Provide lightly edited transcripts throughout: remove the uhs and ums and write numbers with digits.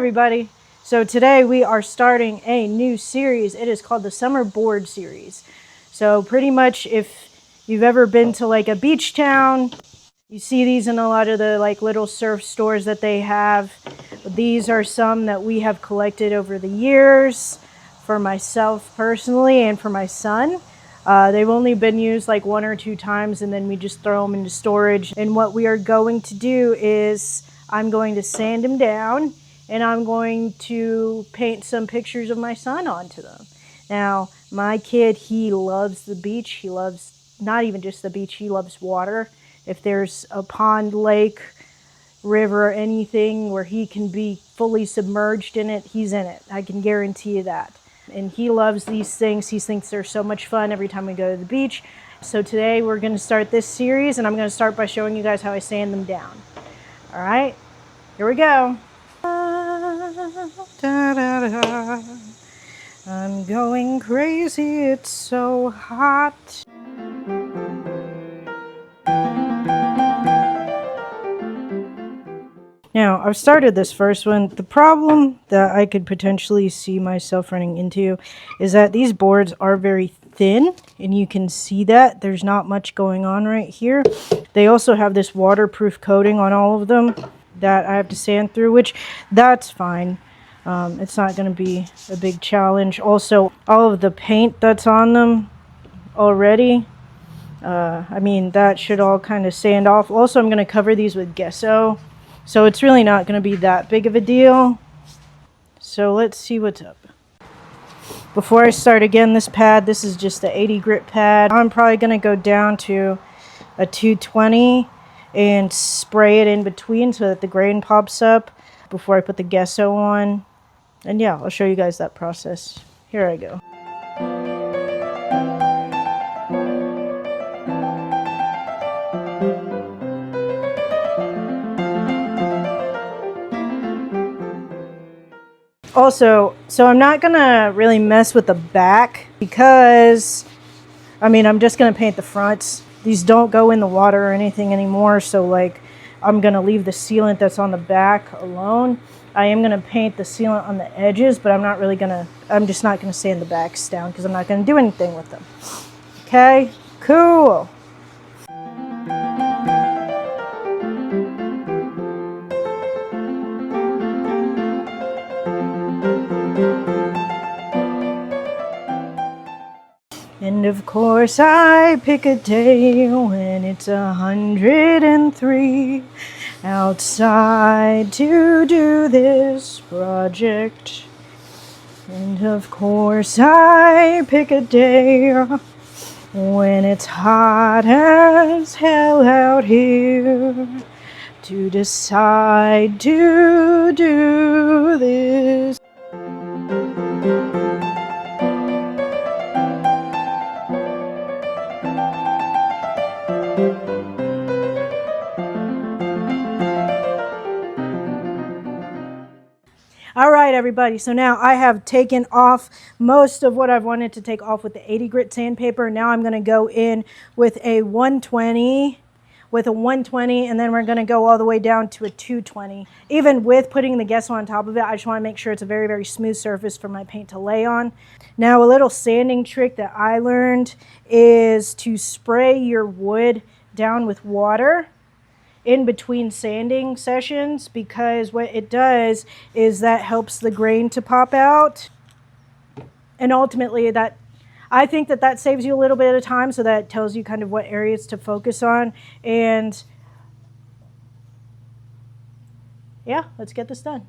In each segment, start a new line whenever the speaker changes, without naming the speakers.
everybody. So today we are starting a new series. It is called the Summer Board Series. So pretty much if you've ever been to like a beach town, you see these in a lot of the like little surf stores that they have. These are some that we have collected over the years for myself personally and for my son. They've only been used like 1 or 2 times and then we just throw them into storage. And what we are going to do is I'm going to sand them down and I'm going to paint some pictures of my son onto them. Now, my kid, he loves the beach. He loves not even just the beach, he loves water. If there's a pond, lake, river, anything where he can be fully submerged in it, he's in it. I can guarantee you that. And he loves these things. He thinks they're so much fun every time we go to the beach. So today we're going to start this series and I'm going to start by showing you guys how I sand them down. All right, here we go. I'm going crazy, it's so hot. Now, I've started this first one. The problem that I could potentially see myself running into is that these boards are very thin, and you can see that. There's not much going on right here. They also have this waterproof coating on all of them that I have to sand through, which that's fine. It's not going to be a big challenge. Also, all of the paint that's on them already, I mean, that should all kind of sand off. Also, I'm going to cover these with gesso. So it's really not going to be that big of a deal. So let's see what's up. Before I start again, this pad, this is just the 80 grit pad. I'm probably going to go down to a 220 and spray it in between so that the grain pops up before I put the gesso on. And yeah, I'll show you guys that process. Here I go. Also, so I'm not gonna really mess with the back because, I mean, I'm just gonna paint the fronts. These don't go in the water or anything anymore, so like, I'm gonna leave the sealant that's on the back alone. I am gonna paint the sealant on the edges, but I'm just not gonna sand the backs down because I'm not gonna do anything with them. Okay, cool. And of course I pick a day when it's 103 outside to do this project. And of course I pick a day when it's hot as hell out here to decide to do this. All right, everybody, so now I have taken off most of what I've wanted to take off with the 80 grit sandpaper. Now I'm going to go in with a 120, and then we're going to go all the way down to a 220. Even with putting the gesso on top of it, I just want to make sure it's a very, very smooth surface for my paint to lay on. Now, a little sanding trick that I learned is to spray your wood down with water in between sanding sessions, because what it does is that helps the grain to pop out, and ultimately that I think that saves you a little bit of time, so that tells you kind of what areas to focus on. And yeah, let's get this done.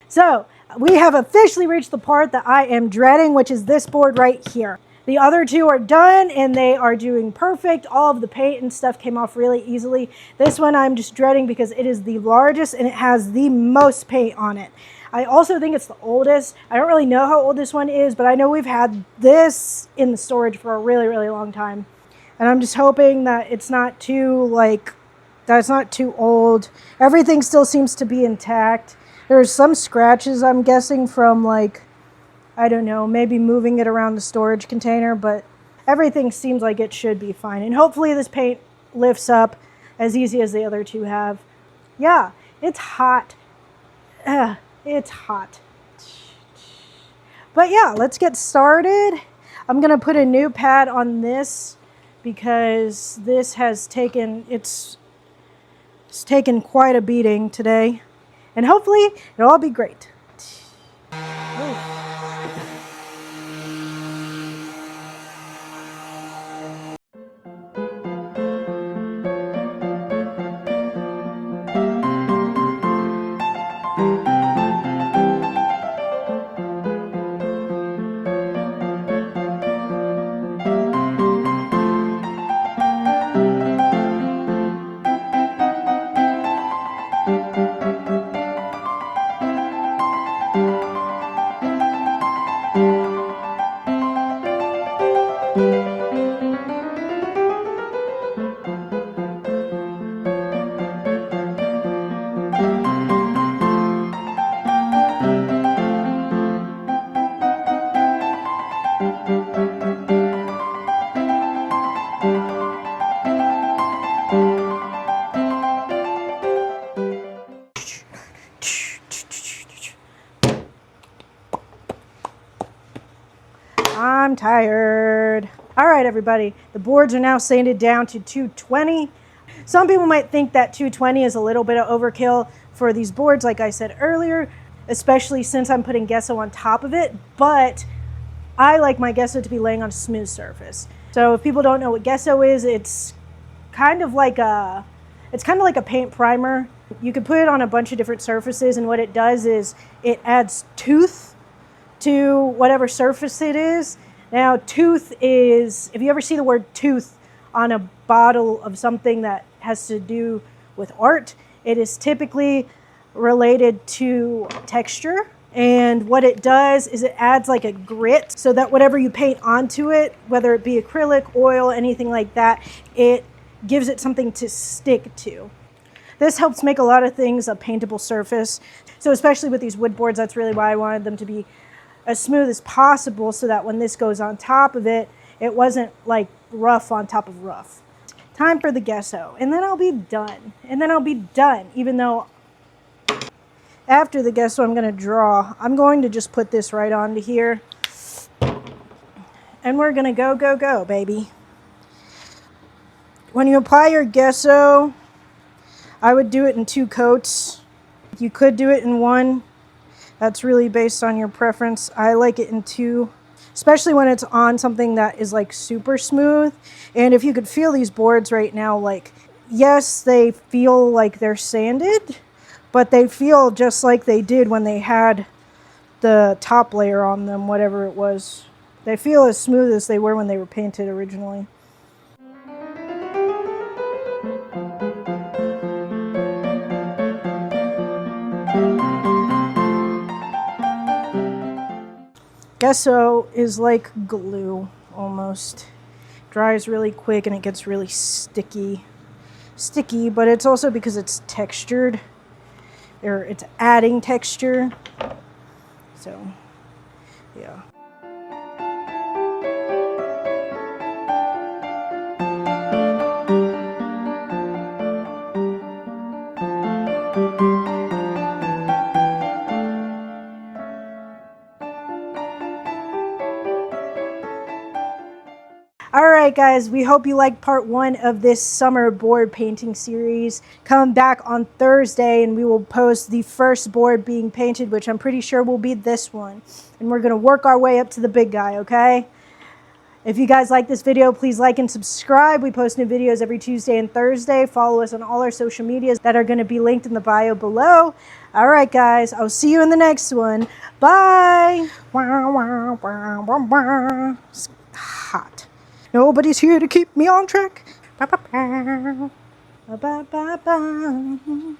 So we have officially reached the part that I am dreading, which is this board right here. The other two are done and they are doing perfect. All of the paint and stuff came off really easily. This one I'm just dreading because it is the largest and it has the most paint on it. I also think it's the oldest. I don't really know how old this one is, but I know we've had this in the storage for a really, really long time. And I'm just hoping that it's not too, that it's not too old. Everything still seems to be intact. There's some scratches, I'm guessing, from I don't know, maybe moving it around the storage container, but everything seems like it should be fine. And hopefully this paint lifts up as easy as the other two have. Yeah, it's hot. It's hot. But yeah, let's get started. I'm gonna put a new pad on this because this has taken, it's taken quite a beating today. And hopefully it'll all be great. I'm tired. All right, everybody. The boards are now sanded down to 220. Some people might think that 220 is a little bit of overkill for these boards, like I said earlier, especially since I'm putting gesso on top of it, but I like my gesso to be laying on a smooth surface. So if people don't know what gesso is, it's kind of like a paint primer. You could put it on a bunch of different surfaces, and what it does is it adds tooth to whatever surface it is. Now, tooth is, if you ever see the word tooth on a bottle of something that has to do with art, it is typically related to texture. And what it does is it adds like a grit so that whatever you paint onto it, whether it be acrylic, oil, anything like that, it gives it something to stick to. This helps make a lot of things a paintable surface. So especially with these wood boards, that's really why I wanted them to be as smooth as possible so that when this goes on top of it, it wasn't like rough on top of rough. Time for the gesso, and then I'll be done. And then I'll be done, even though after the gesso I'm gonna draw. I'm going to just put this right onto here. And we're gonna go, go, go, baby. When you apply your gesso, I would do it in 2 coats. You could do it in 1. That's really based on your preference. I like it in 2, especially when it's on something that is like super smooth. And if you could feel these boards right now, like, yes, they feel like they're sanded, but they feel just like they did when they had the top layer on them, whatever it was. They feel as smooth as they were when they were painted originally. Gesso is like glue, almost. Dries really quick and it gets really sticky. Sticky, but it's also because it's textured, or it's adding texture. So, yeah. Alright guys, we hope you liked part 1 of this summer board painting series. Come back on Thursday and we will post the first board being painted, which I'm pretty sure will be this one. And we're going to work our way up to the big guy, okay? If you guys like this video, please like and subscribe. We post new videos every Tuesday and Thursday. Follow us on all our social medias that are going to be linked in the bio below. All right, guys. I'll see you in the next one. Bye. It's hot. Nobody's here to keep me on track. Ba, ba, ba. Ba, ba, ba, ba.